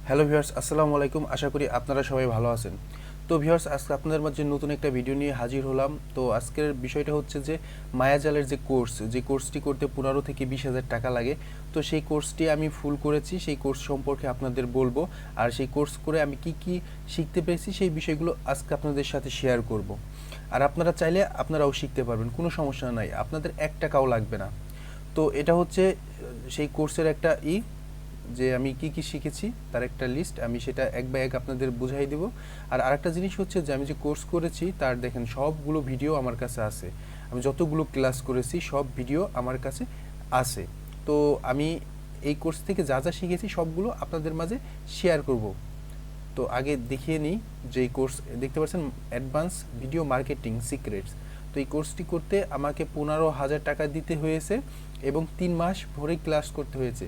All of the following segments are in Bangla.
হ্যালো ভিউয়ার্স, আসসালামু আলাইকুম। আশা করি আপনারা সবাই ভালো আছেন। তো ভিউয়ার্স, আজকে আপনাদের মাঝে নতুন একটা ভিডিও নিয়ে হাজির হলাম। তো আজকের বিষয়টা হচ্ছে যে মায়াজালের যে কোর্সটি করতে 15 থেকে 20,000 টাকা লাগে। তো সেই কোর্সটি আমি ফুল করেছি, সেই কোর্স সম্পর্কে আপনাদের বলবো। আর সেই কোর্স করে আমি কি কি শিখতে পেরেছি সেই বিষয়গুলো আজকে আপনাদের সাথে শেয়ার করব। আর আপনারা চাইলে আপনারাও শিখতে পারবেন, কোনো সমস্যা নাই, আপনাদের 1 টাকাও লাগবে না। তো এটা হচ্ছে সেই কোর্সের একটা যে আমি কি কি শিখেছি তার একটা লিস্ট, আমি সেটা এক বাই এক আপনাদের বুঝাই দেব। আর আরেকটা জিনিস হচ্ছে যে আমি যে কোর্স করেছি তার দেখেন সবগুলো ভিডিও আমার কাছে আছে। আমি যতগুলো ক্লাস করেছি সব ভিডিও আমার কাছে আছে। তো আমি এই কোর্স থেকে যা যা শিখেছি সবগুলো আপনাদের মাঝে শেয়ার করব। তো আগে দেখিয়ে নিই যে এই কোর্স দেখতে পাচ্ছেন, অ্যাডভান্স ভিডিও মার্কেটিং সিক্রেটস। তো এই কোর্সটি করতে আমাকে 15,000 টাকা দিতে হয়েছে এবং 3 মাস ভরে ক্লাস করতে হয়েছে।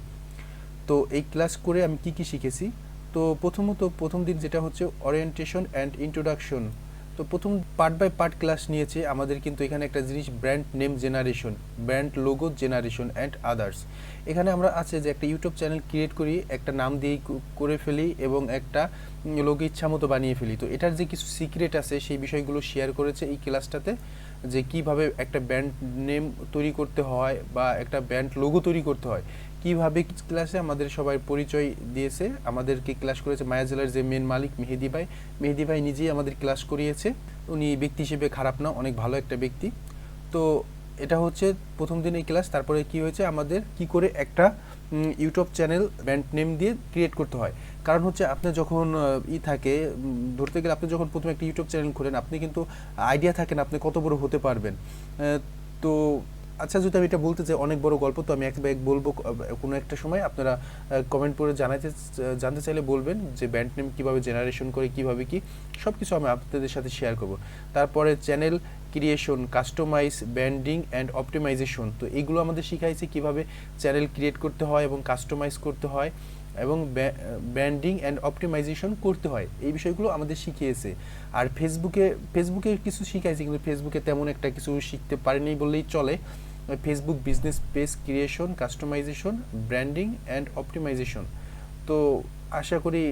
তো এই ক্লাস করে আমি কি কি শিখেছি। তো প্রথমত প্রথম দিন যেটা হচ্ছে ওরিয়েন্টেশন অ্যান্ড ইন্ট্রোডাকশন। তো প্রথম পার্ট বাই পার্ট ক্লাস নিয়েছে আমাদের, কিন্তু এখানে একটা জিনিস brand name generation, brand logo generation and others. এখানে আমরা আছে যে একটা ইউটিউব চ্যানেল ক্রিয়েট করি, একটা নাম দিয়েই করে ফেলি এবং একটা লোগো ইচ্ছা মতো বানিয়ে ফেলি। তো এটার যে কিছু সিক্রেট আছে সেই বিষয়গুলো শেয়ার করেছে এই ক্লাসটাতে, যে কিভাবে একটা ব্র্যান্ড নেম তৈরি করতে হয় বা একটা ব্র্যান্ড লোগো তৈরি করতে হয় কিভাবে। ক্লাসে আমাদের সবাই পরিচয় দিয়েছে, আমাদেরকে ক্লাস করেছে মায়াজালের যে মেন মালিক মেহেদি ভাই নিজেই আমাদের ক্লাস করিয়েছে। উনি ব্যক্তি হিসেবে খারাপ না, অনেক ভালো একটা ব্যক্তি। তো এটা হচ্ছে প্রথম দিন এই ক্লাস। তারপরে কি হয়েছে, আমাদের কি করে একটা ইউটিউব চ্যানেল ব্র্যান্ড নেম দিয়ে ক্রিয়েট করতে হয়। কারণ হচ্ছে আপনি যখন থাকে ধরতে গেলে, আপনি যখন প্রথমে একটা ইউটিউব চ্যানেল খোলেন আপনি কিন্তু আইডিয়া থাকে না আপনি কত বড় হতে পারবেন। তো আচ্ছা, যদি আমি এটা বলতে চাই অনেক বড় গল্প, তো আমি এক বা এক বলবো কোনো একটা সময়। আপনারা কমেন্ট করে জানতে চাইলে বলবেন যে ব্র্যান্ড নেম কীভাবে জেনারেশন করে, কীভাবে কি সব কিছু আমি আপনাদের সাথে শেয়ার করব। তারপরে channel creation, customise, branding and optimisation. তো এগুলো আমাদের শিখাইছে কিভাবে চ্যানেল ক্রিয়েট করতে হয় এবং কাস্টমাইজ করতে হয় এবং ব্র্যান্ডিং অ্যান্ড অপটিমাইজেশন করতে হয়, এই বিষয়গুলো আমাদের শিখিয়েছে। আর ফেসবুকে কিছু শিখাইছে, কিন্তু ফেসবুকে তেমন একটা কিছু শিখতে পারিনি বললেই চলে। Facebook business page creation, customisation, branding and optimisation. তো আশা করি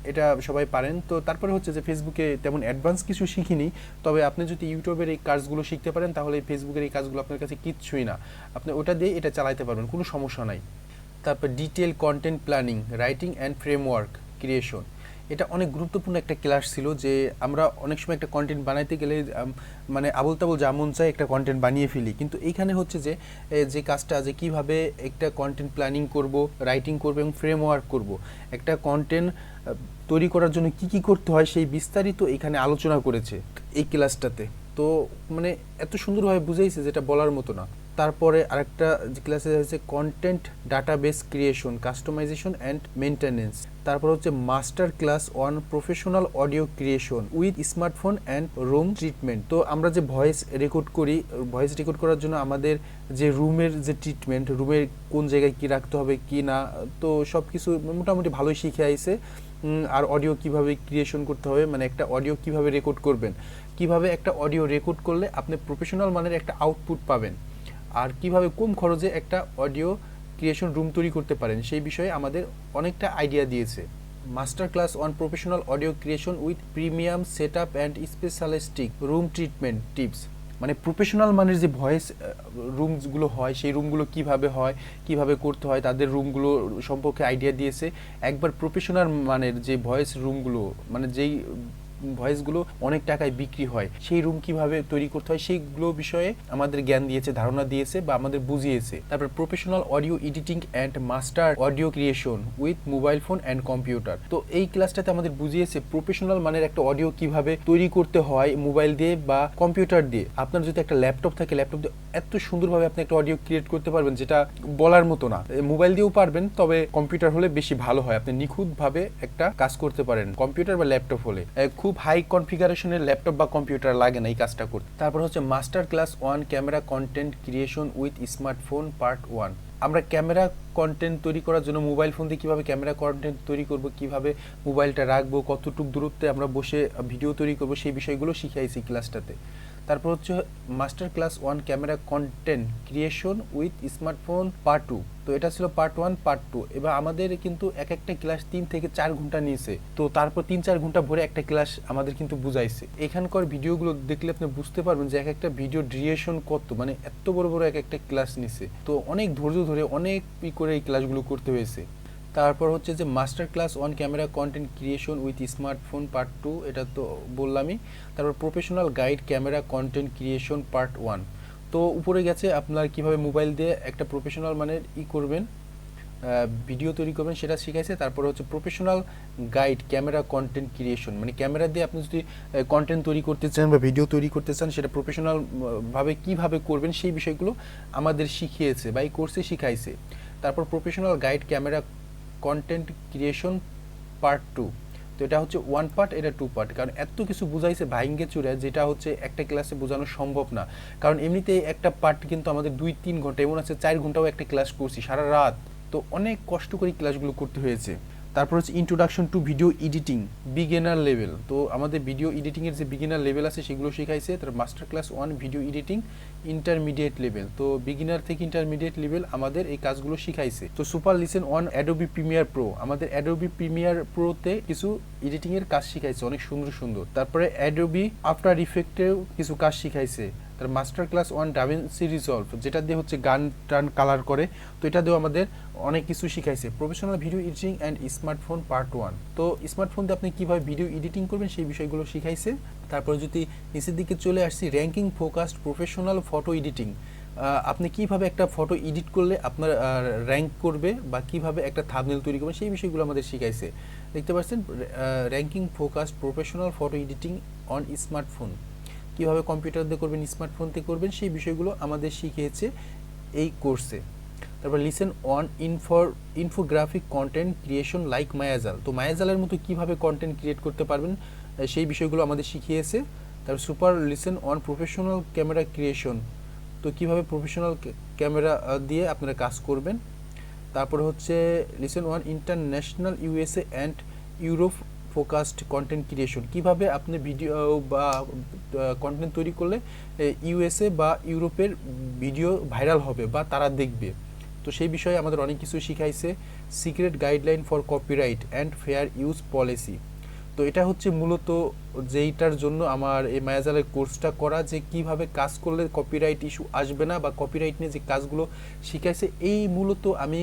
এটা সবাই পারেন। তো তারপরে হচ্ছে যে ফেসবুকে তেমন অ্যাডভান্স কিছু শিখিনি, তবে আপনি যদি ইউটিউবের এই কাজগুলো শিখতে পারেন তাহলে ফেসবুকের এই কাজগুলো আপনার কাছে কিচ্ছুই না, আপনি ওটা দিয়ে এটা চালাতে পারবেন, কোনো সমস্যা নাই। তারপর detail content planning, writing and framework creation. এটা অনেক গুরুত্বপূর্ণ একটা ক্লাস ছিল, যে আমরা অনেক সময় একটা কন্টেন্ট বানাইতে গেলে মানে আবল তাবল যা মন চায় একটা কন্টেন্ট বানিয়ে ফেলি, কিন্তু এইখানে হচ্ছে যে কাজটা যে কিভাবে একটা কন্টেন্ট প্ল্যানিং করব, রাইটিং করব এবং ফ্রেমওয়ার্ক করব, একটা কন্টেন্ট তৈরি করার জন্য কি কি করতে হয় সেই বিস্তারিত এখানে আলোচনা করেছে এই ক্লাসটাতে। তো মানে এত সুন্দরভাবে বুঝাইছে যেটা বলার মতো না। তারপরে আরেকটা যে ক্লাসে হচ্ছে content database creation, customisation and maintenance. তারপর হচ্ছে master class on professional audio creation with smartphone and room treatment. তো আমরা যে ভয়েস রেকর্ড করি, ভয়েস রেকর্ড করার জন্য আমাদের যে রুমের যে ট্রিটমেন্ট, রুমের কোন জায়গায় কী রাখতে হবে কি না, তো সব কিছু মোটামুটি ভালোই শিখে আইছে। আর অডিও কিভাবে ক্রিয়েশন করতে হবে, মানে একটা অডিও কিভাবে রেকর্ড করবেন, কিভাবে একটা অডিও রেকর্ড করলে আপনি প্রফেশনাল মানের একটা আউটপুট পাবেন, আর কিভাবে কম খরচে একটা অডিও ক্রিয়েশন রুম তৈরি করতে পারেন সেই বিষয়ে আমাদের অনেকটা আইডিয়া দিয়েছে। Master class on professional audio creation with premium set up and specialistic room treatment tips. মানে প্রফেশনাল মানের যে ভয়েস রুমগুলো হয় সেই রুমগুলো কিভাবে হয়, কিভাবে করতে হয়, তাদের রুমগুলো সম্পর্কে আইডিয়া দিয়েছে। একবার প্রফেশনাল মানের যে ভয়েস রুমগুলো, মানে যেই ভয়েসগুলো অনেক টাকায় বিক্রি হয়, সেই রুম কিভাবে তৈরি করতে হয় সেইগুলো বিষয়ে আমাদের জ্ঞান দিয়েছে, ধারণা দিয়েছে বা আমাদের বুঝিয়েছে। তারপর professional audio editing and master audio creation with mobile phone and computer. তো এই ক্লাসটাতে আমাদের বুঝিয়েছে প্রফেশনাল মানের একটা অডিও কিভাবে তৈরি করতে হয় মোবাইল দিয়ে বা কম্পিউটার দিয়ে। আপনার যদি একটা ল্যাপটপ থাকে, ল্যাপটপ দিয়ে এত সুন্দরভাবে আপনি একটা অডিও ক্রিয়েট করতে পারবেন যেটা বলার মতো না। মোবাইল দিয়েও পারবেন, তবে কম্পিউটার হলে বেশি ভালো হয়, আপনি নিখুঁতভাবে একটা কাজ করতে পারেন কম্পিউটার বা ল্যাপটপ হলে। খুব হাই কনফিগারেশনের ল্যাপটপ বা কম্পিউটার লাগে না এই কাজটা করতে। তারপর হচ্ছে master class one camera content creation with smartphone part 1। আমরা ক্যামেরা কন্টেন্ট তৈরি করার জন্য মোবাইল ফোন দিয়ে কীভাবে ক্যামেরা কন্টেন্ট তৈরি করব, কীভাবে মোবাইলটা রাখবো, কতটুকু দূরত্বে আমরা বসে ভিডিও তৈরি করব, সেই বিষয়গুলো শিখাইছি ক্লাসটাতে। তারপর হচ্ছে master class 1 camera content creation with smartphone part 2। তো এটা ছিল পার্ট 1 পার্ট 2। এবার আমাদের কিন্তু এক একটা ক্লাস 3 থেকে 4 ঘন্টা নিয়েছে। তো তারপর 3-4 ঘন্টা ভরে একটা ক্লাস আমাদের কিন্তু বুঝাইছে। এখানকার ভিডিওগুলো দেখলে আপনি বুঝতে পারবেন যে এক একটা ভিডিও ডিউরেশন কত, মানে এত বড় বড় এক একটা ক্লাস নিছে। তো অনেক ধৈর্য ধরে অনেক করে এই ক্লাসগুলো করতে হয়েছে। তারপর হচ্ছে যে master class 1 camera content creation with smartphone part 2, এটা তো বললামই। তারপর professional guide camera content creation part 1। তো উপরে গেছে আপনার কিভাবে মোবাইল দিয়ে একটা প্রফেশনাল মানের করবেন, ভিডিও তৈরি করবেন, সেটা শিখাইছে। তারপর হচ্ছে professional guide camera content creation, মানে ক্যামেরা দিয়ে আপনি যদি কন্টেন্ট তৈরি করতে চান বা ভিডিও তৈরি করতে চান সেটা প্রফেশনাল ভাবে কিভাবে করবেন সেই বিষয়গুলো আমাদের শিখিয়েছে বা এই কোর্সে শিখাইছে। তারপর professional guide camera content creation part 2। তো এটা হচ্ছে 1 পার্ট, এটা 2 পার্ট, কারণ এত কিছু বুঝাইছে ভাইঙ্গে চুরে, যেটা হচ্ছে একটা ক্লাসে বোঝানো সম্ভব না। কারণ এমনিতেই একটা পার্ট কিন্তু আমাদের 2-3 ঘন্টা, এমন আছে 4 ঘন্টাও একটা ক্লাস করছি সারা রাত। তো অনেক কষ্ট করে ক্লাসগুলো করতে হয়েছে। তারপর হচ্ছে introduction to video editing beginner level. তো আমাদের ভিডিও এডিটিংয়ের যে বিগিনার লেভেল আছে সেগুলো শেখাইছে। তার master class 1 video editing intermediate level. তো বিগিনার থেকে ইন্টারমিডিয়েট লেভেল আমাদের এই কাজগুলো শিখাইছে। তো super listen on Adobe Premiere Pro, আমাদের অ্যাডোবি প্রিমিয়ার প্রোতে কিছু এডিটিংয়ের কাজ শিখাইছে অনেক সুন্দর সুন্দর। তারপরে অ্যাডোবি আফটার ইফেক্টেও কিছু কাজ শিখাইছে। তার মাস্টার ক্লাস 1 ডাভিনসি রিজলভ, যেটা দিয়ে হচ্ছে গান টান কালার করে, তো এটা দিয়েও আমাদের অনেক কিছু শিখাইছে। Professional video editing and smartphone part 1। তো স্মার্টফোন দিয়ে আপনি কীভাবে ভিডিও এডিটিং করবেন সেই বিষয়গুলো শিখাইছে। তারপরে যদি নিচের দিকে চলে আসছি, ranking focused professional photo editing, আপনি কিভাবে একটা ফটো এডিট করলে আপনার র্যাঙ্ক করবে বা কিভাবে একটা থাম্বনেল তৈরি করবেন সেই বিষয়গুলো আমাদের শিখাইছে। দেখতে পাচ্ছেন ranking focused professional photo editing on smartphone, কীভাবে কম্পিউটার দিয়ে করবেন, স্মার্টফোন দিয়ে করবেন সেই বিষয়গুলো আমাদের শিখিয়েছে এই কোর্সে। তারপর listen on infographic content creation like Mayajal, তো মায়াজালের মতো কীভাবে কন্টেন্ট ক্রিয়েট করতে পারবেন সেই বিষয়গুলো আমাদের শিখিয়েছে। তারপর super listen on professional camera creation, তো কীভাবে প্রফেশনাল ক্যামেরা দিয়ে আপনারা কাজ করবেন। তারপর হচ্ছে listen on international USA and Europe focused content creation, কীভাবে আপনি ভিডিও বা কন্টেন্ট তৈরি করলে ইউএসএ বা ইউরোপের ভিডিও ভাইরাল হবে বা তারা দেখবে। তো সেই বিষয়ে আমাদের অনেক কিছু শিখাইছে। Secret guideline for copyright and fair use policy, তো এটা হচ্ছে মূলত যেইটার জন্য আমার এই মায়াজালের কোর্সটা করা, যে কিভাবে কাজ করলে কপিরাইট ইস্যু আসবে না বা কপিরাইট নিয়ে যে কাজগুলো শিখাইছে, এই মূলত আমি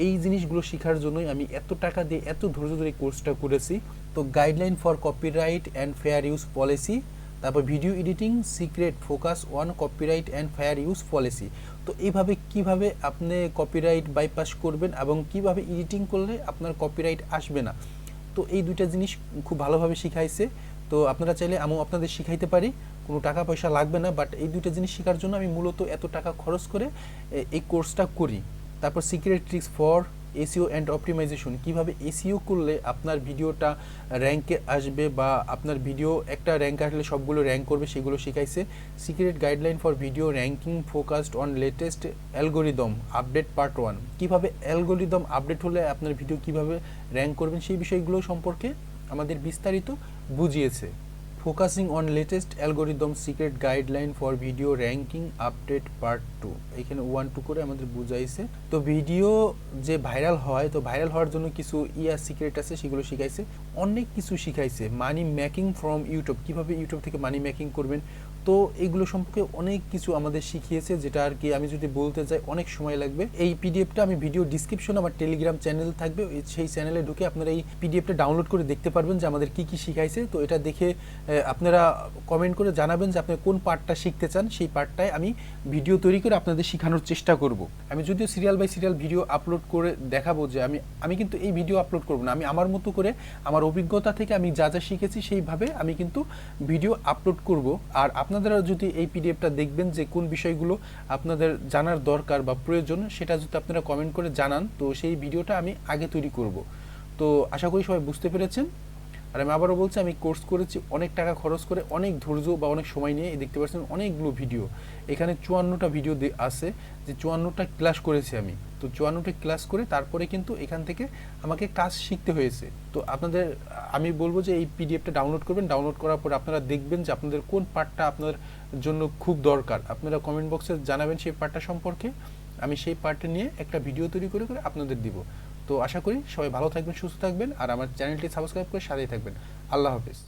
এই জিনিসগুলো শেখার জন্যই আমি এত টাকা দিয়ে এত ধৈর্য ধরে এই কোর্সটা করেছি। তো guideline for copyright and fair use policy, তারপর video editing secret focus on copyright and fair use policy. তো এইভাবে কিভাবে আপনি কপিরাইট বাইপাস করবেন এবং কিভাবে এডিটিং করলে আপনার কপিরাইট আসবে না, তো এই দুইটা জিনিস খুব ভালোভাবে শিখাইছে। তো আপনারা চাইলে আমিও আপনাদের শিখাইতে পারি, কোনো টাকা পয়সা লাগবে না, বাট এই দুইটা জিনিস শেখার জন্য আমি মূলত এত টাকা খরচ করে এই কোর্সটা করি। তারপর secret tricks for SEO and optimisation, কীভাবে এসইও করলে আপনার ভিডিওটা র্যাঙ্কে আসবে বা আপনার ভিডিও একটা র্যাঙ্ক আসলে সবগুলো র্যাঙ্ক করবে সেগুলো শিখাইছে। Secret guideline for video ranking focused on latest algorithm update part 1, কীভাবে অ্যালগোরিদম আপডেট হলে আপনার ভিডিও কীভাবে র্যাঙ্ক করবেন সেই বিষয়গুলো সম্পর্কে আমাদের বিস্তারিত বুঝিয়েছে। Focusing on latest algorithm secret guideline for video ranking update part 2, এখানে 1-2 করে আমাদের বুঝাইছে। তো ভিডিও যে ভাইরাল হয়, তো ভাইরাল হওয়ার জন্য কিছু সিক্রেট আছে সেগুলো শিখাইছে, অনেক কিছু শিখাইছে। মানি মেকিং ফ্রম ইউটিউব, কীভাবে ইউটিউব থেকে মানি মেকিং করবেন, তো এগুলো সম্পর্কে অনেক কিছু আমাদের শিখিয়েছে, যেটা আর কি আমি যদি বলতে যাই অনেক সময় লাগবে। এই পিডিএফটা আমি ভিডিও ডিসক্রিপশনে আমার টেলিগ্রাম চ্যানেল থাকবে, সেই চ্যানেলে ঢুকে আপনারা এই পিডিএফটা ডাউনলোড করে দেখতে পারবেন যে আমাদের কী কী শিখাইছে। তো এটা দেখে আপনারা কমেন্ট করে জানাবেন যে আপনি কোন পার্টটা শিখতে চান, সেই পার্টটায় আমি ভিডিও তৈরি করে আপনাদের শেখানোর চেষ্টা করব। আমি যদিও serial by serial video upload করে দেখাবো যে আমি কিন্তু এই ভিডিও আপলোড করব না, আমি আমার মতো করে আমার অভিজ্ঞতা থেকে আমি যা যা শিখেছি সেইভাবে আমি কিন্তু ভিডিও আপলোড করব। আর আপনারা যদি এই পিডিএফটা দেখবেন যে কোন বিষয়গুলো আপনাদের জানার দরকার বা প্রয়োজন, সেটা যদি আপনারা কমেন্ট করে জানান, তো সেই ভিডিওটা আমি আগে তৈরি করব। তো আশা করি সবাই বুঝতে পেরেছেন। আর আমি আবারও বলছি, আমি কোর্স করেছি অনেক টাকা খরচ করে, অনেক ধৈর্য বা অনেক সময় নিয়ে। দেখতে পাচ্ছেন অনেকগুলো ভিডিও, এখানে 54টা ভিডিও আছে, যে 54টা ক্লাস করেছি আমি। তো 54টা ক্লাস করে তারপরে কিন্তু এখান থেকে আমাকে কাজ শিখতে হয়েছে। তো আপনাদের আমি বলবো যে এই পিডিএফটা ডাউনলোড করবেন। ডাউনলোড করার পরে আপনারা দেখবেন যে আপনাদের কোন পার্টটা আপনার জন্য খুব দরকার। আপনারা কমেন্ট বক্সে জানাবেন সেই পার্টটা সম্পর্কে, আমি সেই পার্টটা নিয়ে একটা ভিডিও তৈরি করে করে আপনাদের দিব। তো আশা করি সবাই ভালো থাকবেন, সুস্থ থাকবেন, আর আমার চ্যানেলটি সাবস্ক্রাইব করে সাথেই থাকবেন। আল্লাহ হাফেজ।